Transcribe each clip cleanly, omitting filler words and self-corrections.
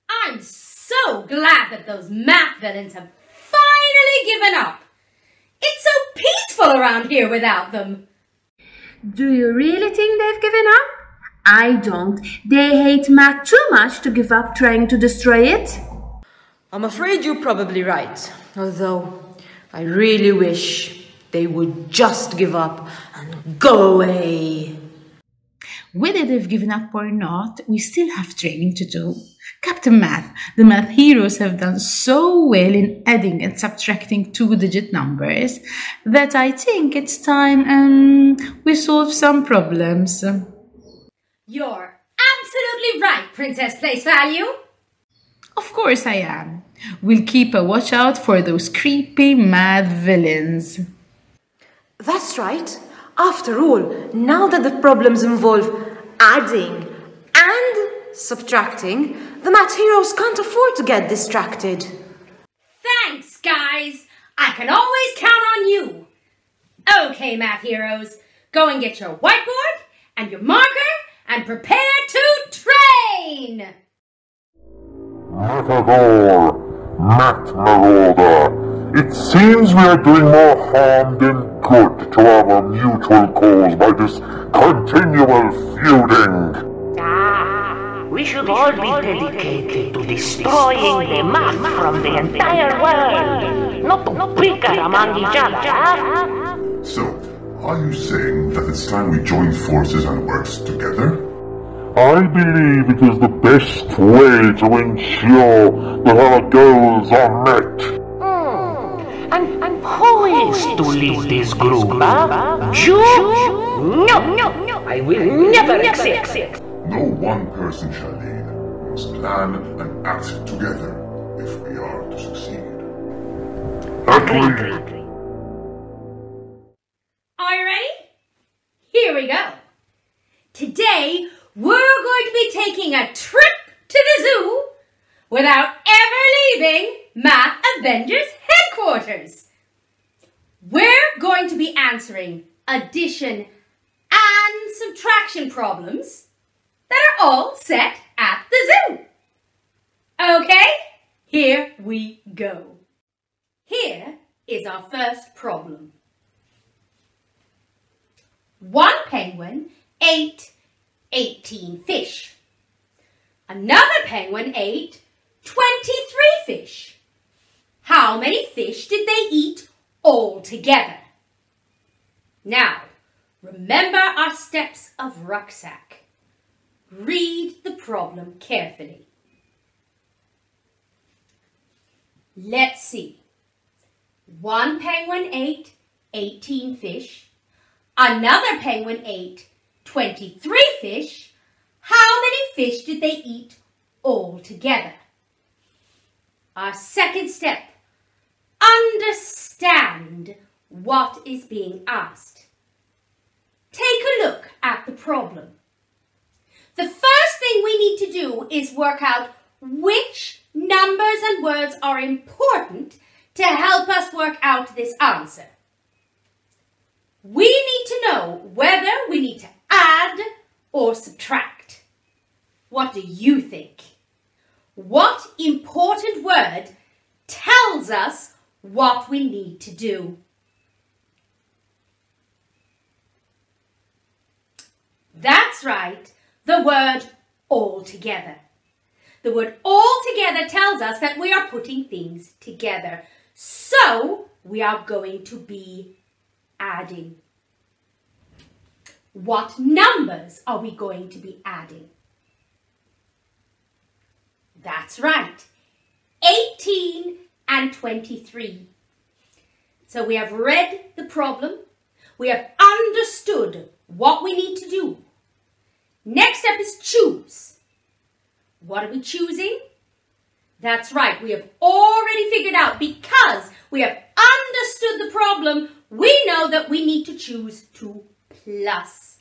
I'm so glad that those math villains have finally given up. It's so peaceful around here without them. Do you really think they've given up? I don't. They hate math too much to give up trying to destroy it. I'm afraid you're probably right, although I really wish they would just give up and go away. Whether they've given up or not, we still have training to do. Captain Math, the math heroes have done so well in adding and subtracting two-digit numbers that I think it's time we solve some problems. You're absolutely right, Princess Place Value. Of course I am. We'll keep a watch out for those creepy math villains. That's right. After all, now that the problems involve adding and subtracting, the math heroes can't afford to get distracted. Thanks, guys. I can always count on you. Okay, math heroes, go and get your whiteboard and your marker and prepare to train. Mathador, Math Marauder. It seems we are doing more harm than good to our mutual cause by this continual feuding. We should all be dedicated to destroying the math from the entire world, not to bicker among each other. So, are you saying that it's time we join forces and work together? I believe it is the best way to ensure that our goals are met. And who is to lead this group, huh? You? No, I will never accept. No one person shall lead. We must plan and act together if we are to succeed. Agreed. Are you ready? Here we go. Today, we're going to be taking a trip to the zoo without ever leaving Math Avengers headquarters. We're going to be answering addition and subtraction problems that are all set at the zoo. Okay, here we go. Here is our first problem. One penguin ate 18 fish. Another penguin ate 23 fish. How many fish did they eat all together? Now, remember our steps of rucksack. Read the problem carefully. Let's see. One penguin ate 18 fish. Another penguin ate 23 fish. How many fish did they eat all together? Our second step. Understand what is being asked. Take a look at the problem. The first thing we need to do is work out which numbers and words are important to help us work out this answer. We need to know whether we need to add or subtract. What do you think? What important word tells us what we need to do? That's right, the word altogether. The word altogether tells us that we are putting things together. So we are going to be adding. What numbers are we going to be adding? That's right, 18 and 23. So we have read the problem. We have understood what we need to do. Next step is choose. What are we choosing? That's right, we have already figured out, because we have understood the problem, we know that we need to choose to plus.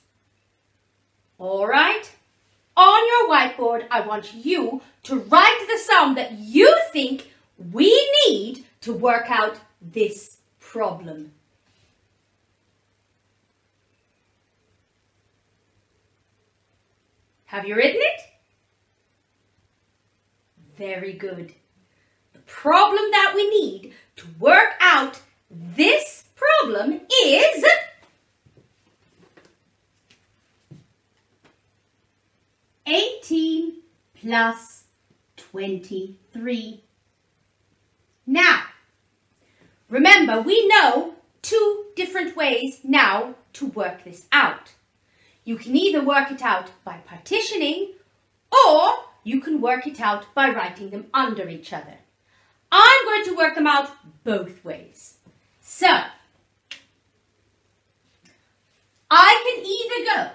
All right? On your whiteboard, I want you to write the sum that you think we need to work out this problem. Have you written it? Very good. The problem that we need to work out this problem is 18 plus 23. Now, remember, we know two different ways now to work this out. You can either work it out by partitioning, or you can work it out by writing them under each other. I'm going to work them out both ways. So, I can either go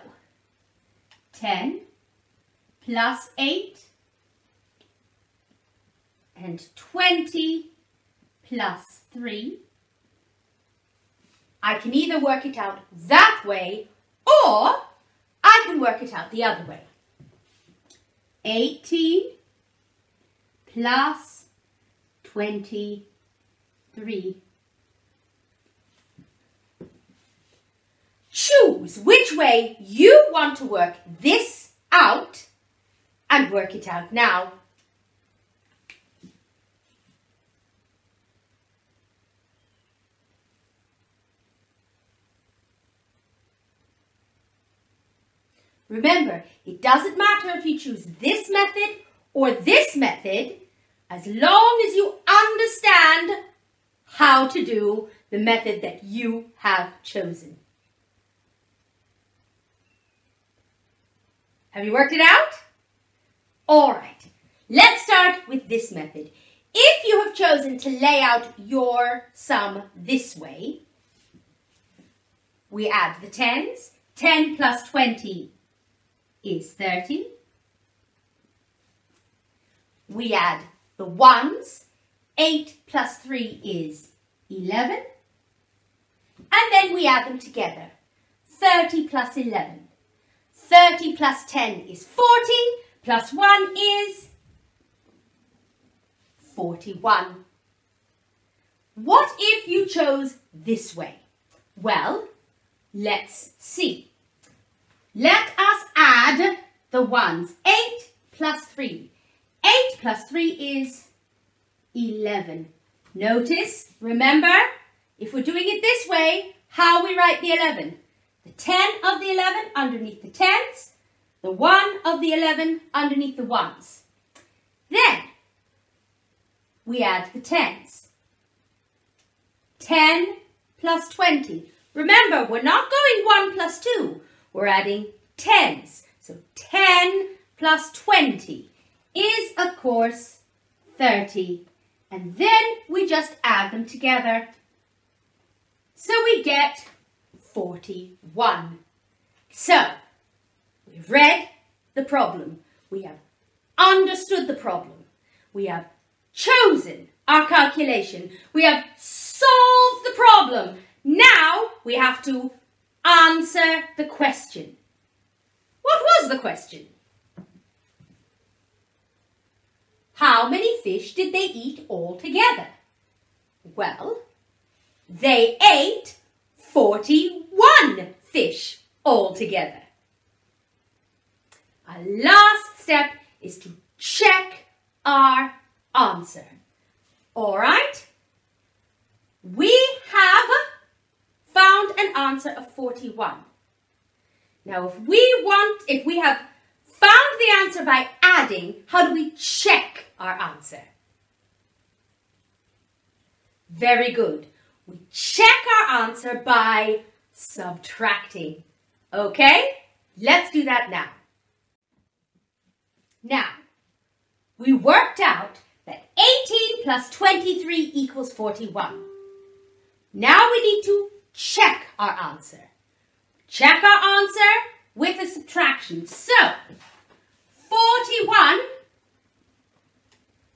10 plus 8 and 20 plus 3. I can either work it out that way, or I can work it out the other way. 18 plus 23. Choose which way you want to work this out and work it out now. Remember, it doesn't matter if you choose this method or this method, as long as you understand how to do the method that you have chosen. Have you worked it out? All right, let's start with this method. If you have chosen to lay out your sum this way, we add the tens. 10 plus 20 is 30. We add the ones. 8 plus 3 is 11. And then we add them together. 30 plus 11. 30 plus 10 is 40. Plus 1 is 41. What if you chose this way? Well, let's see. Let us add the ones. 8 plus 3. 8 plus 3 is 11. Notice, remember, if we're doing it this way, how we write the 11. The 10 of the 11 underneath the tens. The 1 of the 11 underneath the ones. Then, we add the tens. 10 plus 20. Remember, we're not going 1 plus 2. We're adding tens. So 10 plus 20 is, of course, 30. And then we just add them together. So we get 41. So, we've read the problem. We have understood the problem. We have chosen our calculation. We have solved the problem. Now we have to answer the question. What was the question? How many fish did they eat altogether? Well, they ate 41 fish altogether. Our last step is to check our answer. All right? We have found an answer of 41. Now, if we have found the answer by adding, how do we check our answer? Very good. We check our answer by subtracting. Okay? Let's do that now. Now, we worked out that plus 23 equals 41. Now we need to check our answer. Check our answer with a subtraction. So, 41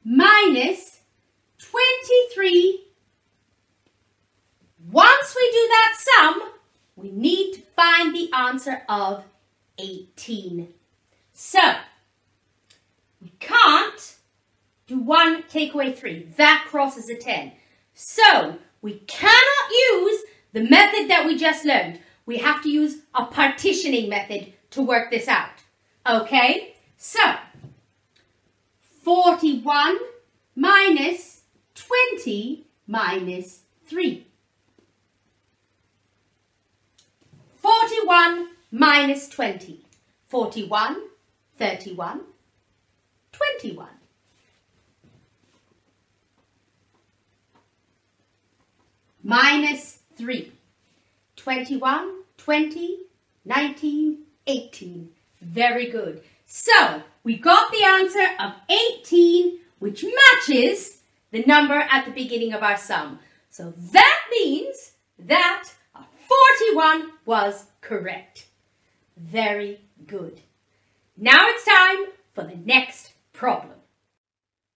minus 23. Once we do that sum, we need to find the answer of 18. So, we can't do 1 take away 3. That crosses a 10. So, we cannot use the method that we just learned. We have to use a partitioning method to work this out. Okay? So, 41 minus 20 minus 3. 41 minus 20. 41, 31, 21. Minus 3. 21, 20, 19, 18. Very good. So, we got the answer of 18, which matches the number at the beginning of our sum. So that means that 41 was correct. Very good. Now it's time for the next problem.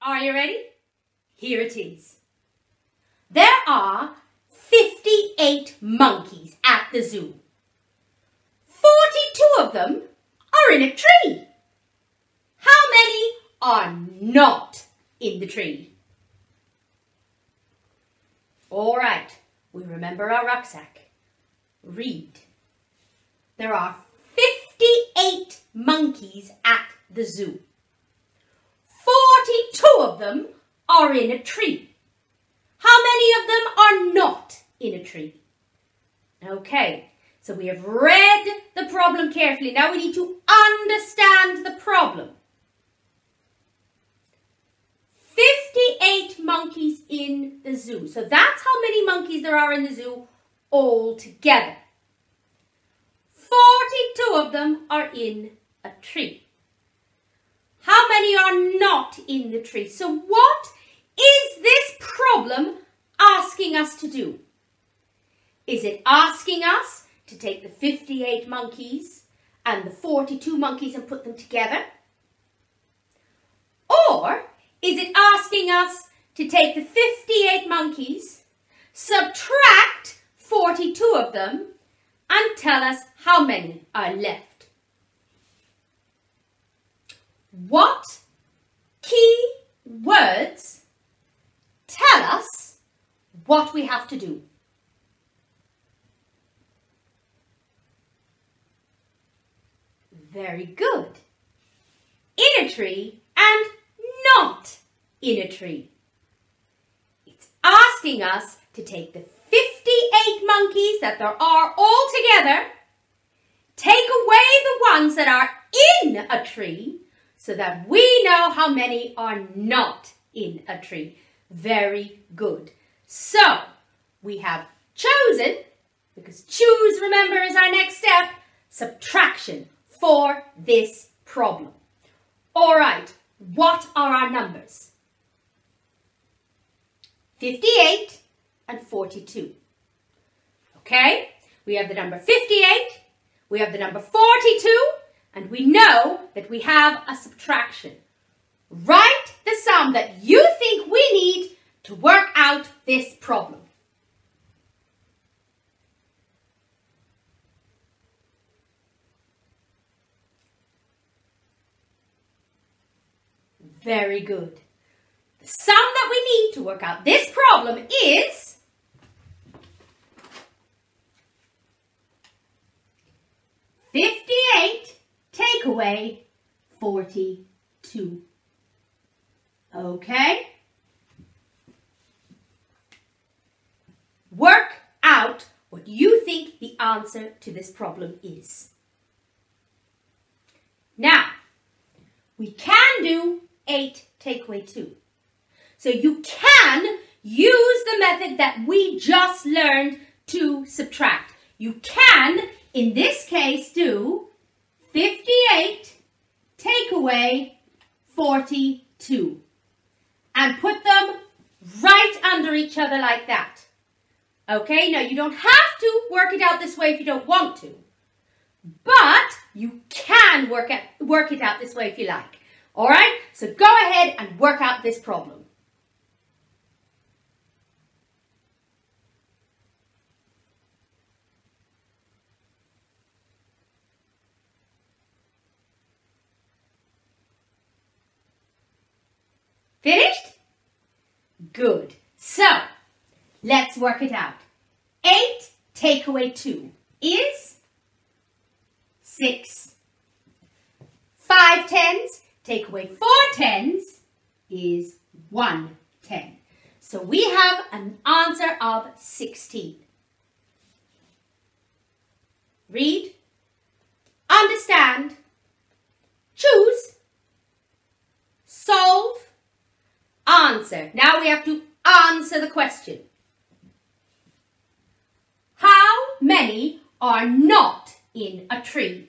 Are you ready? Here it is. There are 58 monkeys at the zoo. 42 of them are in a tree. How many are not in the tree? All right, we remember our rucksack. Read. There are 58 monkeys at the zoo. 42 of them are in a tree. How many of them are not in a tree? Okay, so we have read the problem carefully. Now we need to understand the problem. 58 monkeys in the zoo. So that's how many monkeys there are in the zoo altogether. 42 of them are in a tree. How many are not in the tree? So what is this problem asking us to do? Is it asking us to take the 58 monkeys and the 42 monkeys and put them together? Or is it asking us to take the 58 monkeys, subtract 42 of them, and tell us how many are left? What key words tell us what we have to do? Very good. In a tree and not in a tree. It's asking us to take the 58 monkeys that there are all together, take away the ones that are in a tree, so that we know how many are not in a tree. Very good. So, we have chosen, because choose, remember, is our next step, subtraction for this problem. All right, what are our numbers? 58 and 42. Okay, we have the number 58, we have the number 42, and we know that we have a subtraction. Write the sum that you think we need to work out this problem. Very good. The sum that we need to work out this problem is 58 take away 42. Okay? Work out what you think the answer to this problem is. Now, we can do 8 take away 2. So you can use the method that we just learned to subtract. You can, in this case, do 58 take away 42 and put them under each other like that. Okay, now you don't have to work it out this way if you don't want to. But you can work it out this way if you like. All right, so go ahead and work out this problem. Finished? Good. So, let's work it out. 8 take away 2 is 6. 5 tens take away 4 tens is 1 10. So we have an answer of 16. Read, understand, choose, solve, answer. Now we have to answer the question. How many are not in a tree?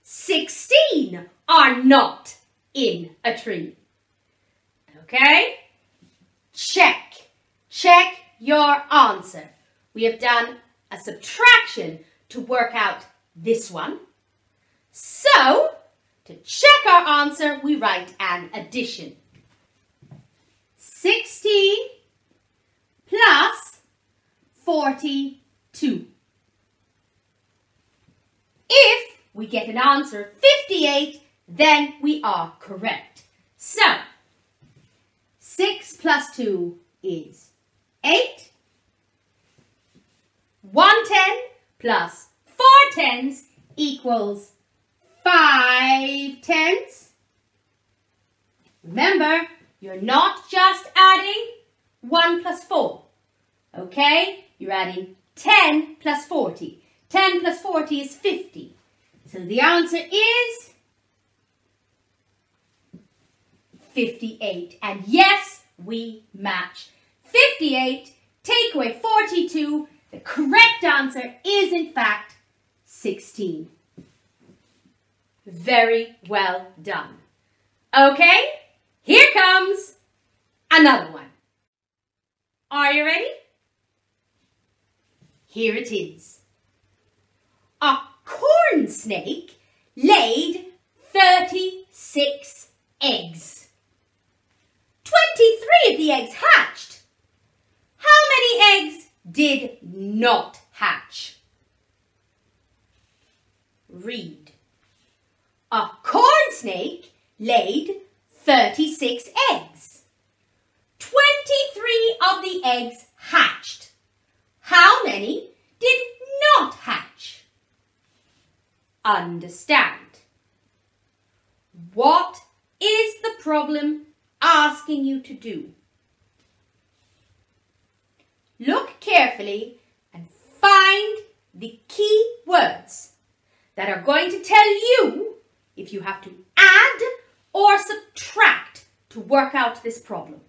16 are not in a tree. Okay? Check. Check your answer. We have done a subtraction to work out this one. So, to check our answer, we write an addition. 16 plus 42. If we get an answer 58, then we are correct. So, 6 plus 2 is 8. 1 10 plus 4 tens equals 5 tens. Remember, you're not just adding 1 plus 4. Okay? You're adding 10 plus 40. 10 plus 40 is 50. So the answer is 58. And yes, we match. 58, take away 42. The correct answer is, in fact, 16. Very well done. Okay, here comes another one. Are you ready? Here it is. A corn snake laid 36 eggs. 23 of the eggs hatched. How many eggs did not hatch? Read. A corn snake laid 36 eggs. 23 of the eggs hatched. How many did not hatch? Understand. What is the problem asking you to do? Look carefully and find the key words that are going to tell you if you have to add or subtract to work out this problem.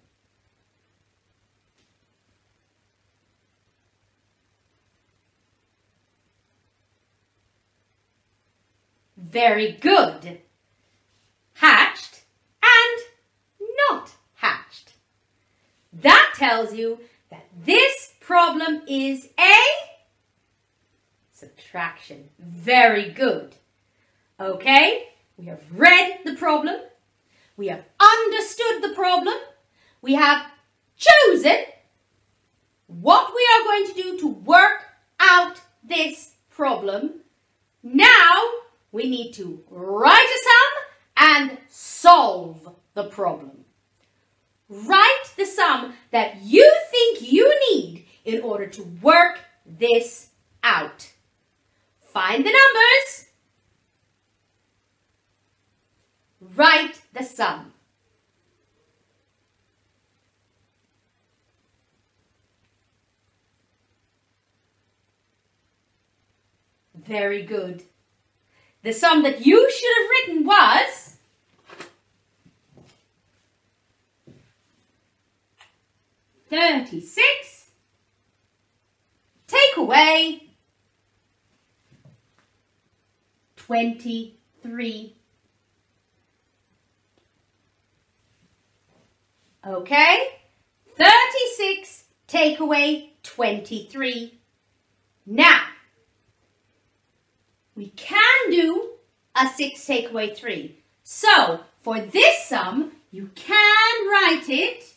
Very good. Hatched and not hatched. That tells you that this problem is a subtraction. Very good. Okay, we have read the problem. We have understood the problem. We have chosen what we are going to do to work out this problem. Now we need to write a sum and solve the problem. Write the sum that you think you need in order to work this out. Find the numbers. Write the sum. Very good. The sum that you should have written was 36. Take away 23. Okay? 36 take away 23. Now, we can do a 6 take away 3. So, for this sum, you can write it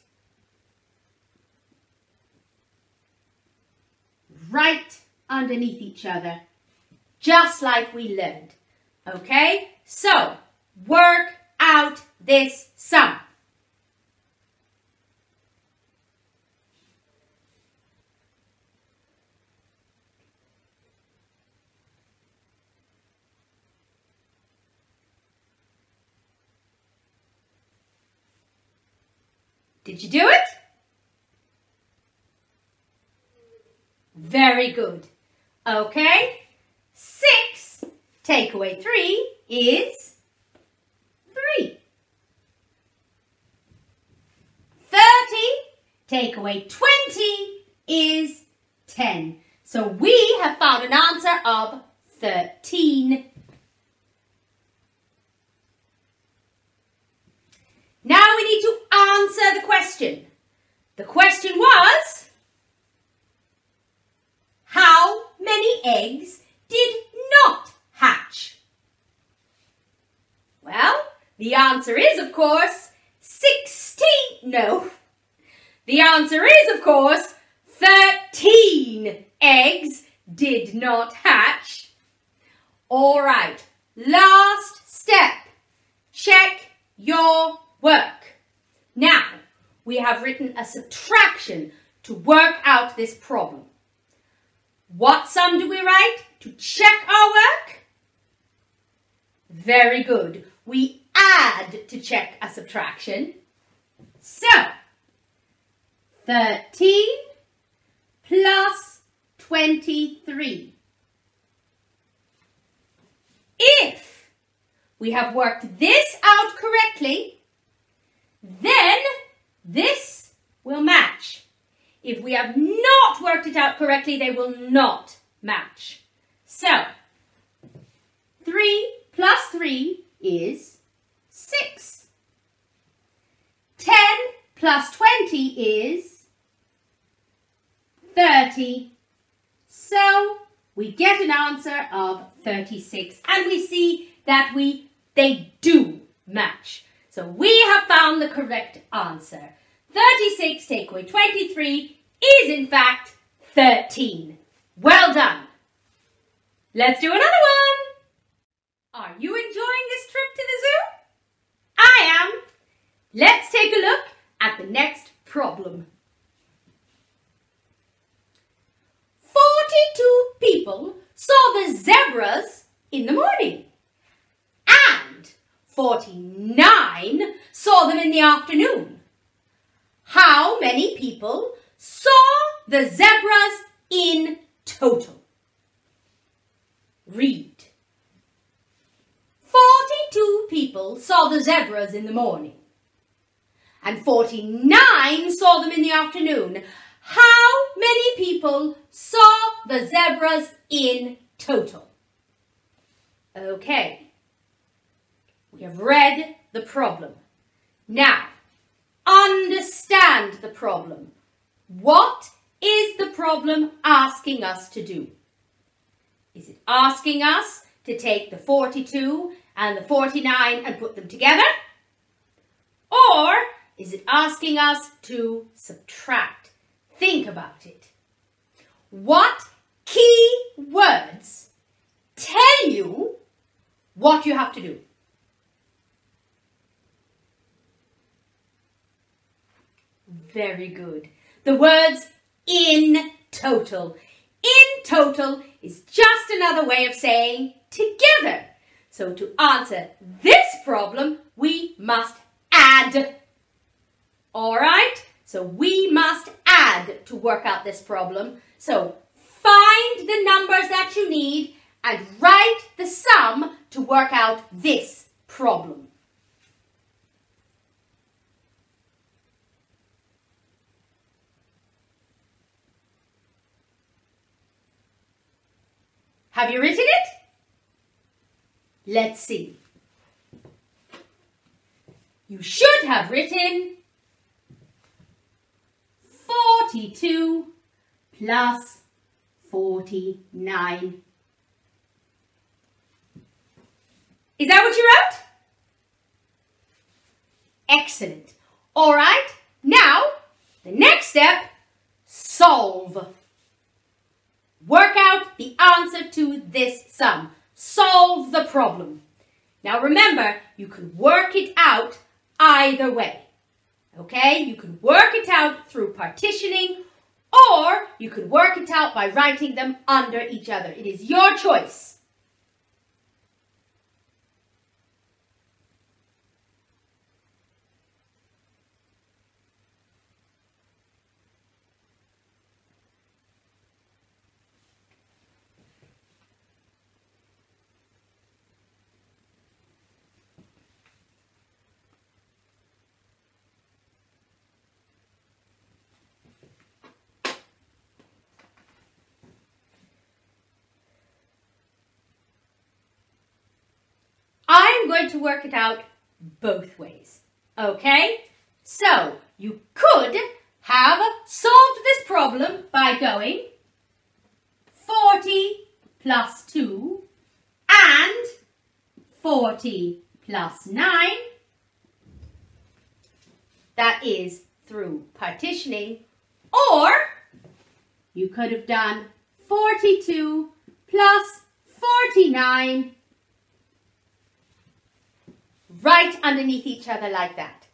right underneath each other, just like we learned. Okay? So, work out this sum. Did you do it? Very good. Okay, 6 take away 3 is 3. 30 take away 20 is 10. So we have found an answer of 13. Now we need to answer the question. The question was, how many eggs did not hatch? Well, the answer is, of course, 16. No. The answer is, of course, 13 eggs did not hatch. All right, last step. Check your work. Now, we have written a subtraction to work out this problem. What sum do we write to check our work? Very good. We add to check a subtraction. So, 13 plus 23. If we have worked this out correctly, then this will match. If we have not worked it out correctly, they will not match. So, 3 plus 3 is 6. 10 plus 20 is 30. So, we get an answer of 36. And we see that they do match. So, we have found the correct answer. 36 take away 23 is in fact 13. Well done. Let's do another one. Are you enjoying this trip to the zoo? I am. Let's take a look at the next problem. 42 people saw the zebras in the morning and 49 saw them in the afternoon. How many people saw the zebras in total? Read. 42 people saw the zebras in the morning and 49 saw them in the afternoon. How many people saw the zebras in total? Okay, we have read the problem. Now, understand the problem. What is the problem asking us to do? Is it asking us to take the 42 and the 49 and put them together? Or is it asking us to subtract? Think about it. What key words tell you what you have to do? Very good. The words in total. In total is just another way of saying together. So to answer this problem, we must add. All right? So we must add to work out this problem. So find the numbers that you need and write the sum to work out this problem. Have you written it? Let's see. You should have written 42 plus 49. Is that what you wrote? Excellent. All right, now the next step, solve. Work out the answer to this sum. Solve the problem. Now remember, you can work it out either way. Okay, you can work it out through partitioning, or you could work it out by writing them under each other. It is your choice. I'm going to work it out both ways, okay? So, you could have solved this problem by going 40 plus 2 and 40 plus 9. That is through partitioning. Or you could have done 42 plus 49 right underneath each other like that.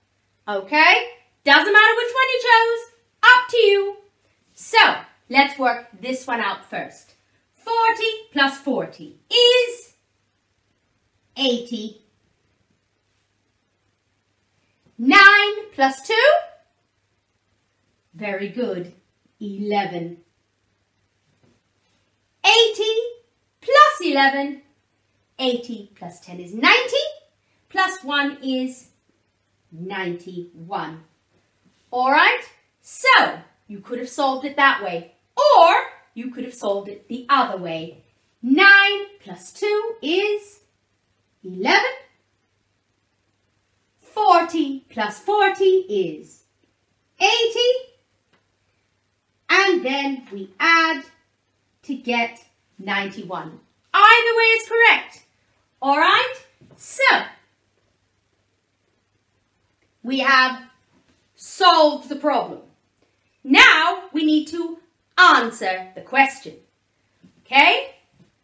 Okay? Doesn't matter which one you chose. Up to you. So, let's work this one out first. 40 plus 40 is 80. 9 plus 2? Very good. 11. 80 plus 11. 80 plus 10 is 90. Plus 1 is 91. All right? So, you could have solved it that way. Or, you could have solved it the other way. 9 plus 2 is 11. 40 plus 40 is 80. And then we add to get 91. Either way is correct. All right? So, we have solved the problem. Now we need to answer the question. Okay?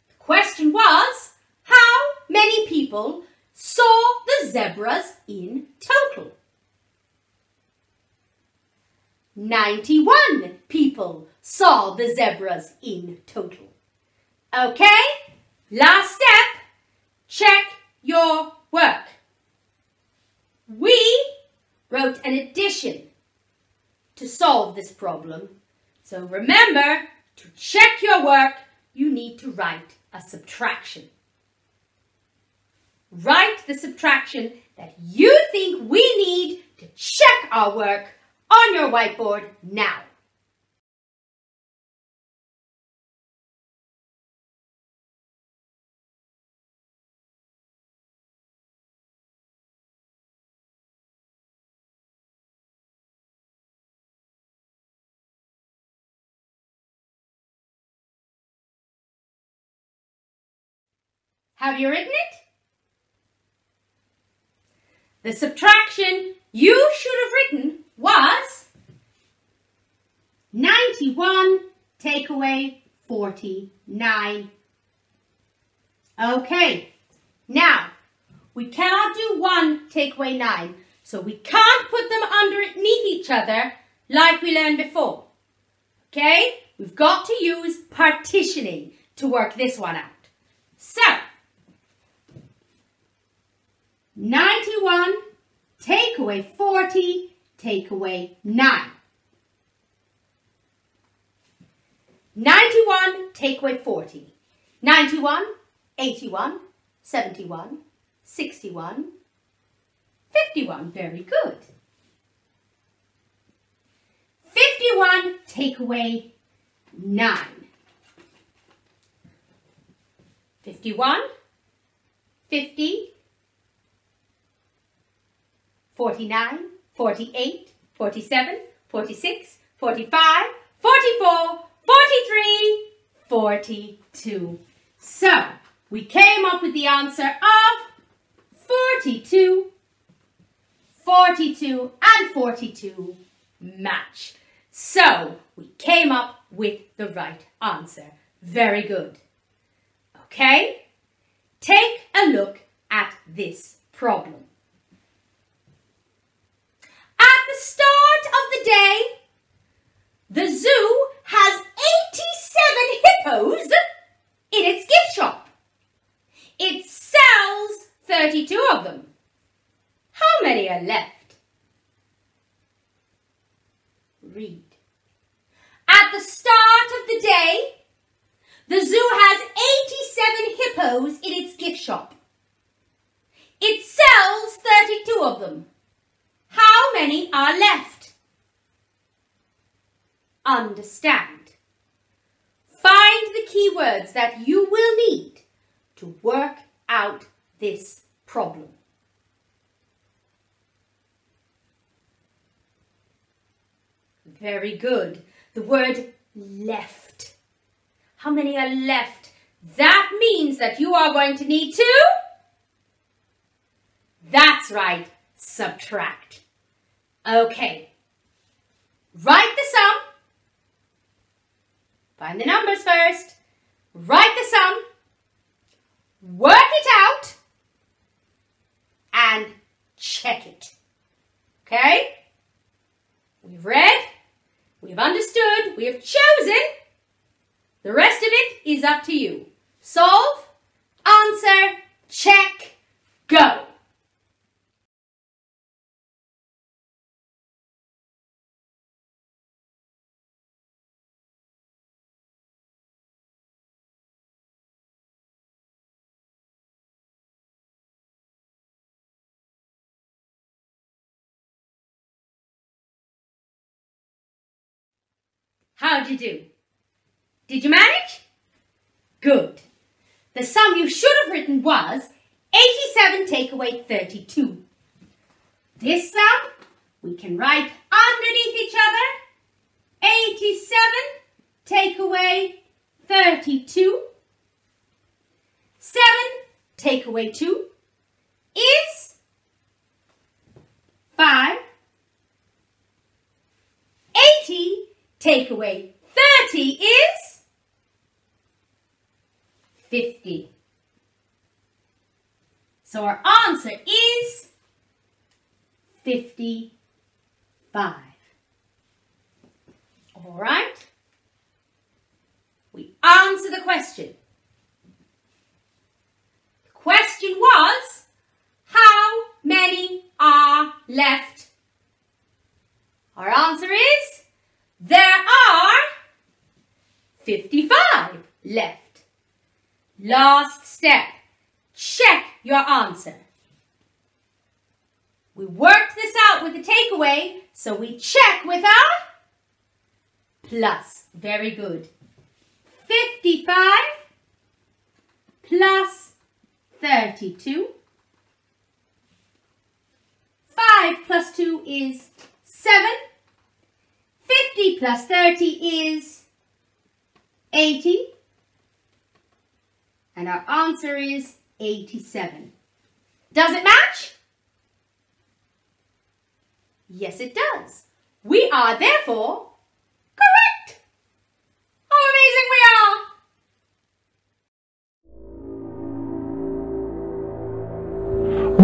The question was, how many people saw the zebras in total? 91 people saw the zebras in total. Okay? Last step, check your work. We wrote an addition to solve this problem. So remember, to check your work, you need to write a subtraction. Write the subtraction that you think we need to check our work on your whiteboard now. Have you written it? The subtraction you should have written was 91 take away 49. Okay, now we cannot do 1 take away 9, so we can't put them underneath each other like we learned before. Okay, we've got to use partitioning to work this one out. So, 91 take away 40 take away 9. 91 take away 40. 91, 81, 71, 61, 51. Very good. 51 take away 9. 51, 50, 49, 48, 47, 46, 45, 44, 43, 42. So, we came up with the answer of 42. 42 and 42 match. So, we came up with the right answer. Very good. Okay, take a look at this problem. At the start of the day, the zoo has 87 hippos in its gift shop. It sells 32 of them. How many are left? Read. At the start of the day, the zoo has 87 hippos in its gift shop. It sells 32 of them. How many are left? Understand. Find the keywords that you will need to work out this problem. Very good. The word left. How many are left? That means that you are going to need to... That's right, subtract. Okay. Write the sum. Find the numbers first. Write the sum. Work it out. And check it. Okay? We've read. We've understood. We have chosen. The rest of it is up to you. Solve, answer, check, go. How'd you do? Did you manage? Good. The sum you should have written was 87 take away 32. This sum we can write underneath each other. 87 take away 32. 7 take away 2 is 5. 80 take away 30 is 50. So our answer is 55. All right? We answer the question. The question was, how many are left? Our answer is, there are 55 left. Last step. Check your answer. We worked this out with the takeaway, so we check with a plus. Very good. 55 plus 32. 5 plus 2 is 7. 50 plus 30 is 80. And our answer is 87. Does it match? Yes, it does. We are therefore correct. How amazing we are.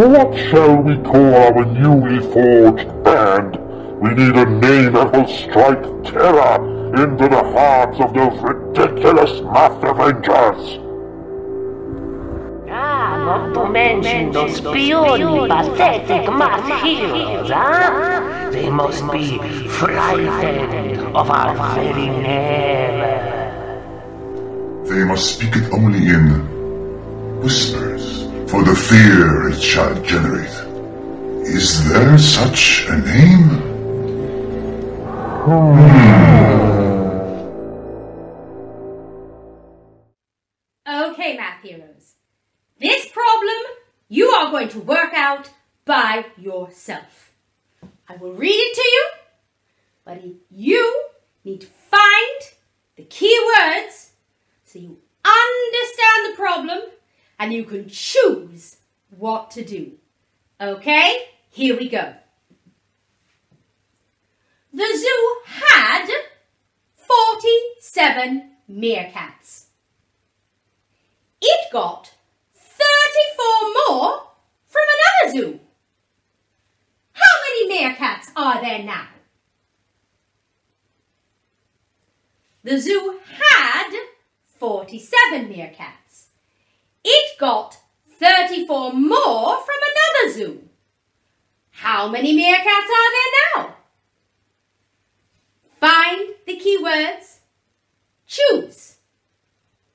What shall we call our newly forged band? We need a name that will strike terror into the hearts of those ridiculous Math Avengers. Not to mention those puny, pathetic math heroes, huh? They must be frightened of our very name. They must speak it only in whispers, for the fear it shall generate. Is there such a name? Okay, math heroes. This problem you are going to work out by yourself. I will read it to you. But you need to find the key words so you understand the problem and you can choose what to do. Okay, here we go. The zoo had 47 meerkats. It got 34 more from another zoo. How many meerkats are there now? The zoo had 47 meerkats. It got 34 more from another zoo. How many meerkats are there now? Find the keywords. Choose.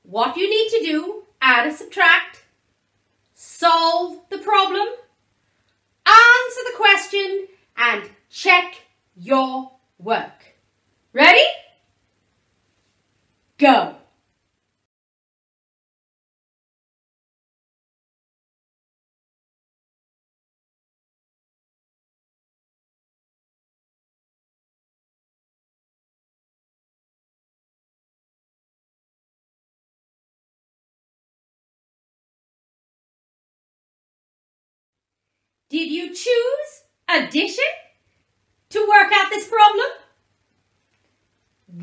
What you need to do, add or subtract. Solve the problem. Answer the question and check your work. Ready? Go. Did you choose addition to work out this problem?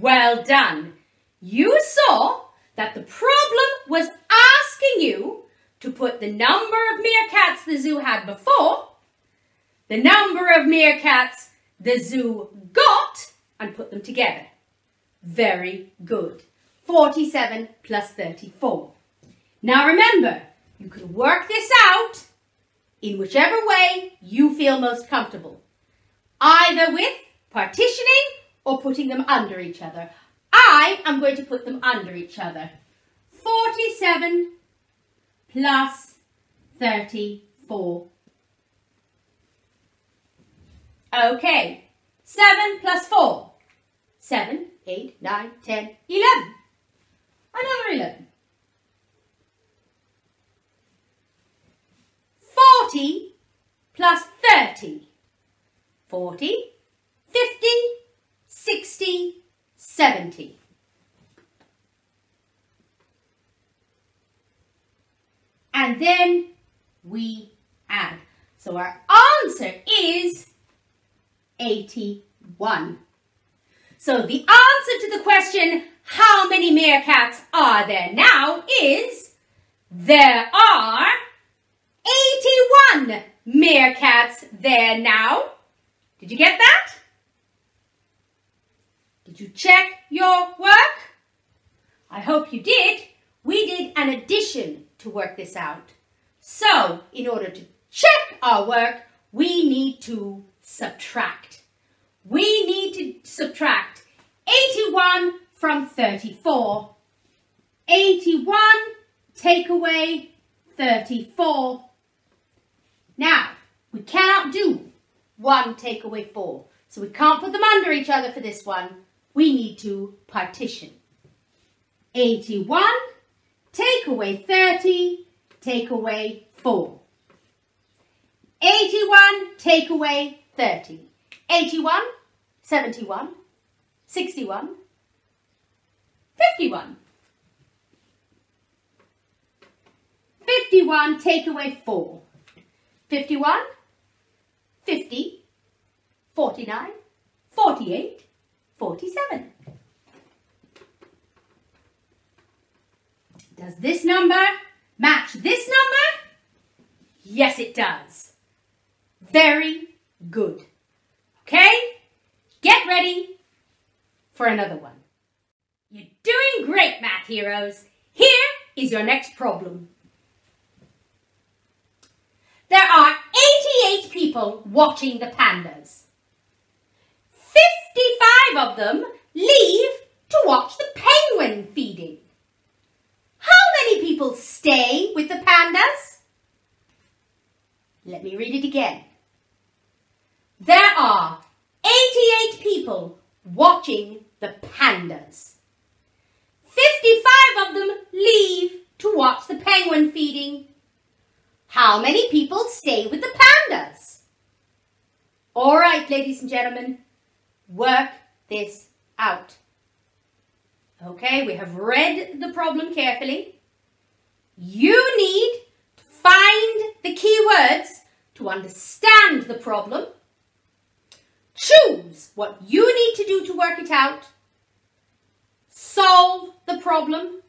Well done. You saw that the problem was asking you to put the number of meerkats the zoo had before, the number of meerkats the zoo got, and put them together. Very good. 47 plus 34. Now remember, you can work this out in whichever way you feel most comfortable, either with partitioning or putting them under each other. I am going to put them under each other. 47 plus 34. Okay, 7 plus 4. 7, 8, 9, 10, 11. Another 11. 40 plus 30. 40, 50, 60, 70. And then we add. So our answer is 81. So the answer to the question, how many meerkats are there now, is there are 81 meerkats there now. Did you get that? Did you check your work? I hope you did. We did an addition to work this out. So, in order to check our work, we need to subtract. We need to subtract 81 from 34. 81 take away 34. Now, we cannot do 1 take away 4. So we can't put them under each other for this one. We need to partition. 81, take away 30, take away 4. 81, take away 30. 81, 71, 61, 51. 51, take away 4. 51, 50, 49, 48, 47. Does this number match this number? Yes, it does. Very good. Okay, get ready for another one. You're doing great, math heroes. Here is your next problem. There are 88 people watching the pandas. 55 of them leave to watch the penguin feeding. How many people stay with the pandas? Let me read it again. There are 88 people watching the pandas. 55 of them leave to watch the penguin feeding. How many people stay with the pandas? All right, ladies and gentlemen, work this out. Okay, we have read the problem carefully. You need to find the keywords to understand the problem. Choose what you need to do to work it out. Solve the problem.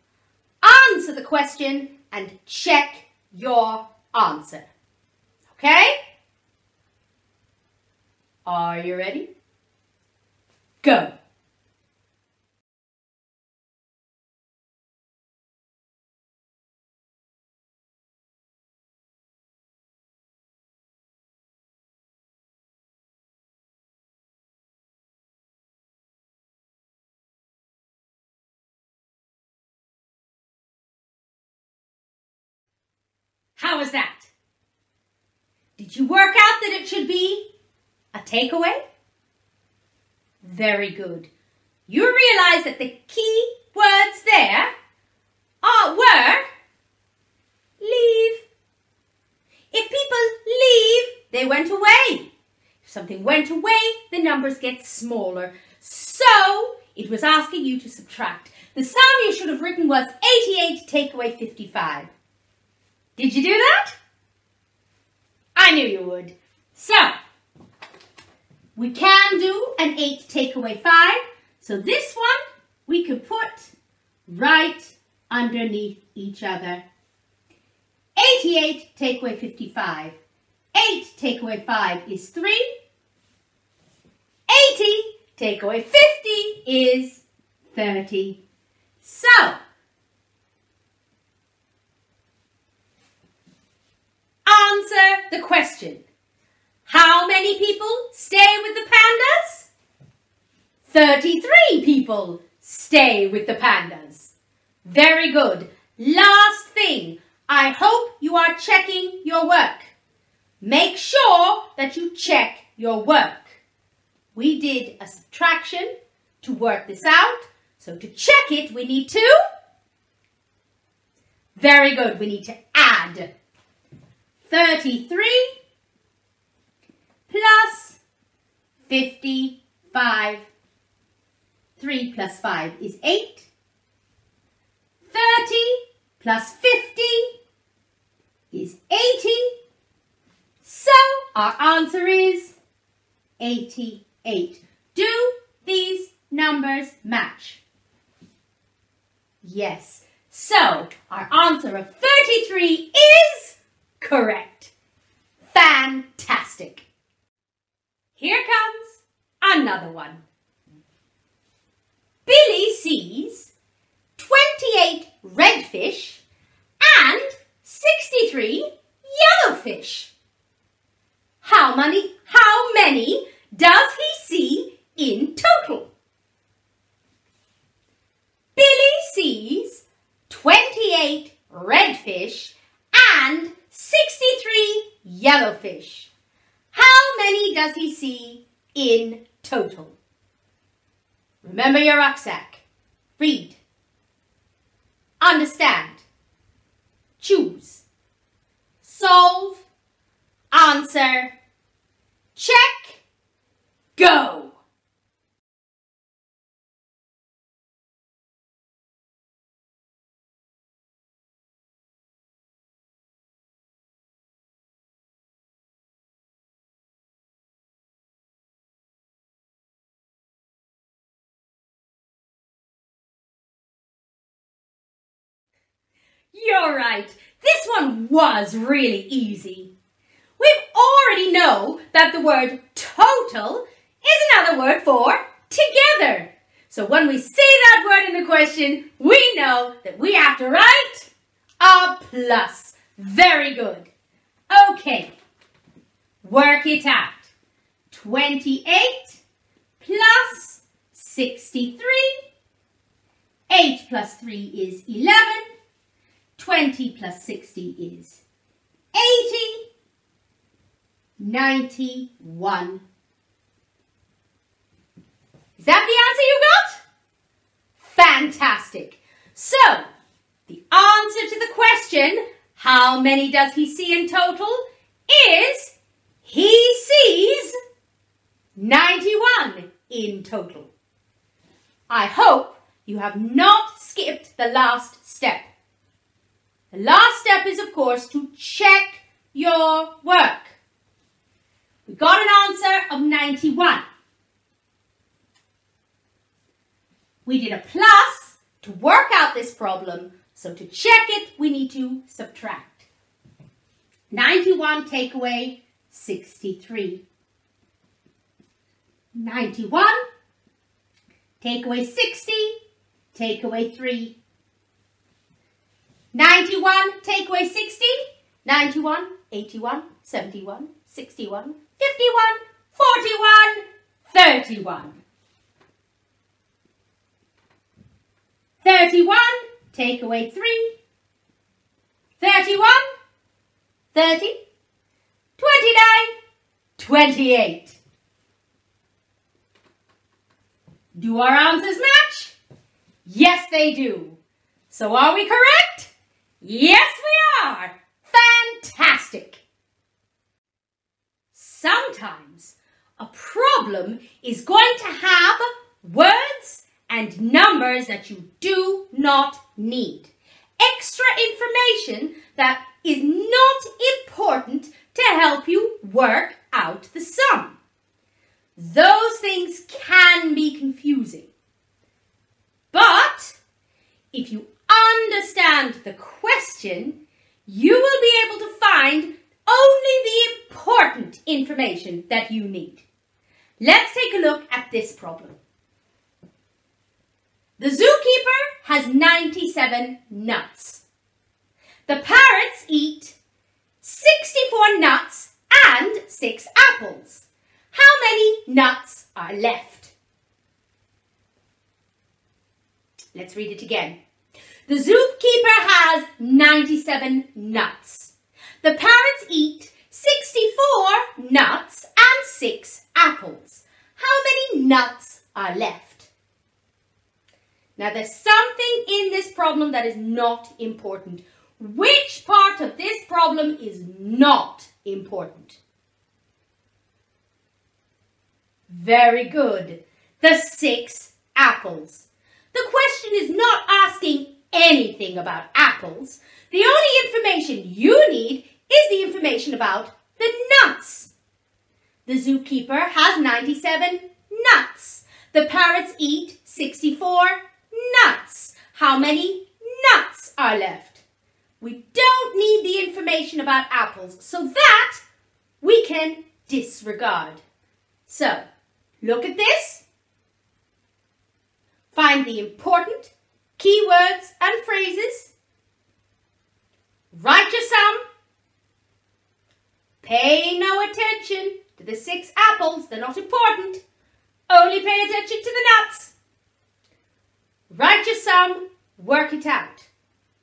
Answer the question and check your answer. Okay? Are you ready? Go! How was that? Did you work out that it should be a takeaway? Very good. You realize that the key words there were leave. If people leave, they went away. If something went away, the numbers get smaller. So it was asking you to subtract. The sum you should have written was 88 take away 55. Did you do that? I knew you would. So, we can do an 8 take away 5. So this one we could put right underneath each other. 88 take away 55. 8 take away 5 is 3. 80 take away 50 is 30. So, answer the question. How many people stay with the pandas? 33 people stay with the pandas. Very good. Last thing, I hope you are checking your work. Make sure that you check your work. We did a subtraction to work this out. So to check it, we need to... Very good. We need to add 33 plus 55. 3 plus 5 is 8. 30 plus 50 is 80. So our answer is 88. Do these numbers match? Yes. So our answer of 33 is correct. Fantastic. Here comes another one. Billy sees 28 red fish and 63 yellow fish. How many does he see in total? Billy sees 28 red fish and 63 yellow fish. How many does he see in total? Remember your rucksack. Read. Understand. Choose. Solve. Answer. Check. Go. You're right. This one was really easy. We already know that the word total is another word for together. So when we see that word in the question, we know that we have to write a plus. Very good. Okay. Work it out. 28 plus 63. 8 plus 3 is 11. 20 plus 60 is 80. 91. Is that the answer you got? Fantastic. So, the answer to the question, how many does he see in total, is he sees 91. in total. I hope you have not skipped the last step. The last step is, of course, to check your work. We got an answer of 91. We did a plus to work out this problem, so to check it, we need to subtract. 91 take away 63. 91 take away 60, take away 3. 91 take away 60, 91, 81, 71, 61, 51, 41, 31. 31 take away 3, 31, 30, 29, 28. Do our answers match? Yes, they do. So are we correct? Yes, we are. Fantastic. Sometimes a problem is going to have words and numbers that you do not need. Extra information that is not important to help you work out the sum. Those things can be confusing. But if you understand the question, you will be able to find only the important information that you need. Let's take a look at this problem. The zookeeper has 97 nuts. The parrots eat 64 nuts and 6 apples. How many nuts are left? Let's read it again. The zookeeper has 97 nuts. The parrots eat 64 nuts and 6 apples. How many nuts are left? Now there's something in this problem that is not important. Which part of this problem is not important? Very good. The 6 apples. The question is not asking anything about apples. The only information you need is the information about the nuts. The zookeeper has 97 nuts. The parrots eat 64 nuts. How many nuts are left? We don't need the information about apples, so that we can disregard. So, look at this. Find the important keywords and phrases. Write your sum. Pay no attention to the 6 apples. They're not important. Only pay attention to the nuts. Write your sum. Work it out.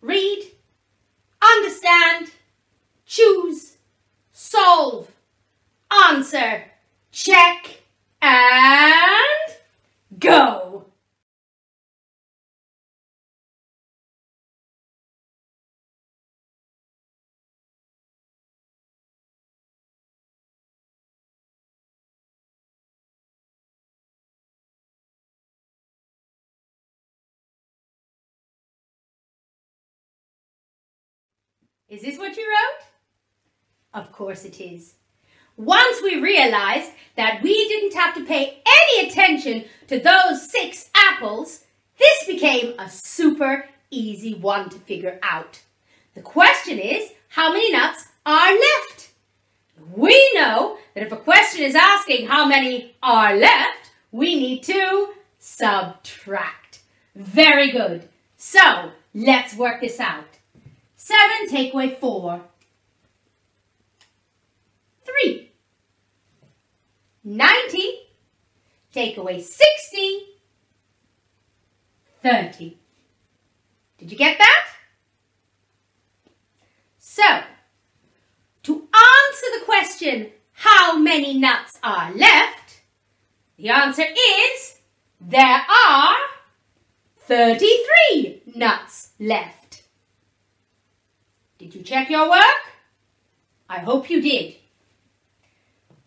Read. Understand. Choose. Solve. Answer. Check. And go. Is this what you wrote? Of course it is. Once we realized that we didn't have to pay any attention to those 6 apples, this became a super easy one to figure out. The question is, how many nuts are left? We know that if a question is asking how many are left, we need to subtract. Very good. So, let's work this out. 7 take away 4. 3. 90 take away 60. 30. Did you get that? So, to answer the question, how many nuts are left? The answer is, there are 33 nuts left. Did you check your work? I hope you did.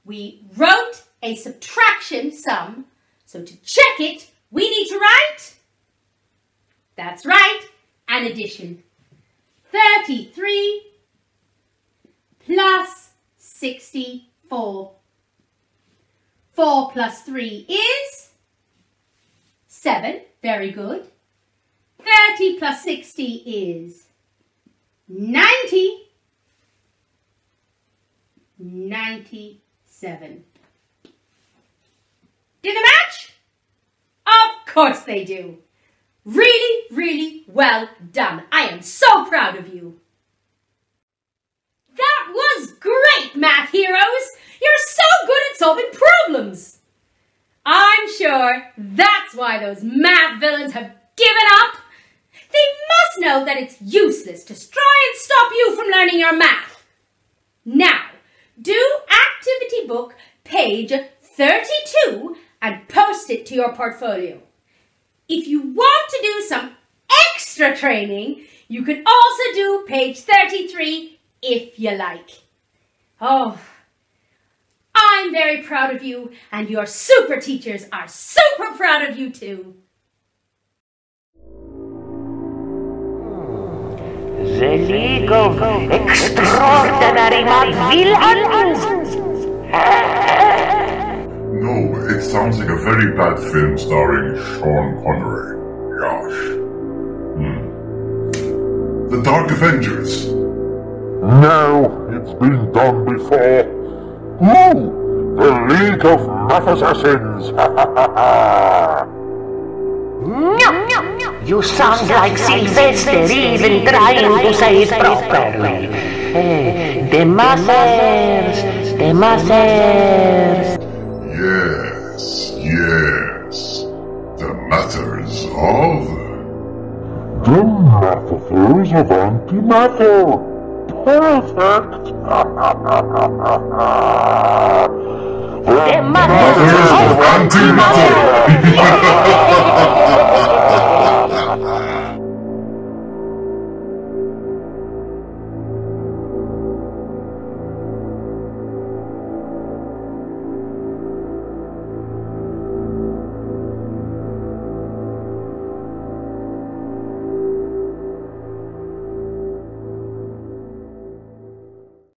We wrote a subtraction sum, So to check it, we need to write, that's right, an addition. 33 plus 64. 4 plus 3 is 7. Very good. 30 plus 60 is 90. 97. Do they match? Of course they do. Really, really well done. I am so proud of you. That was great, Math Heroes. You're so good at solving problems. I'm sure that's why those math villains have given up. They must know that it's useless to try and stop you from learning your math. Now, do activity book page 32 and post it to your portfolio. If you want to do some extra training, you can also do page 33 if you like. Oh, I'm very proud of you, and your super teachers are super proud of you too. The League of Extraordinary Villains! No, it sounds like a very bad film starring Sean Connery. Gosh. The Dark Avengers. No, it's been done before. Ooh, the League of Math Assassins. You sound like Sylvester even trying to say it properly. The Mathers. The Mathers. Yes. The matters of... The Mathadors of Antimatter. Perfect. The Mathers of Antimatter.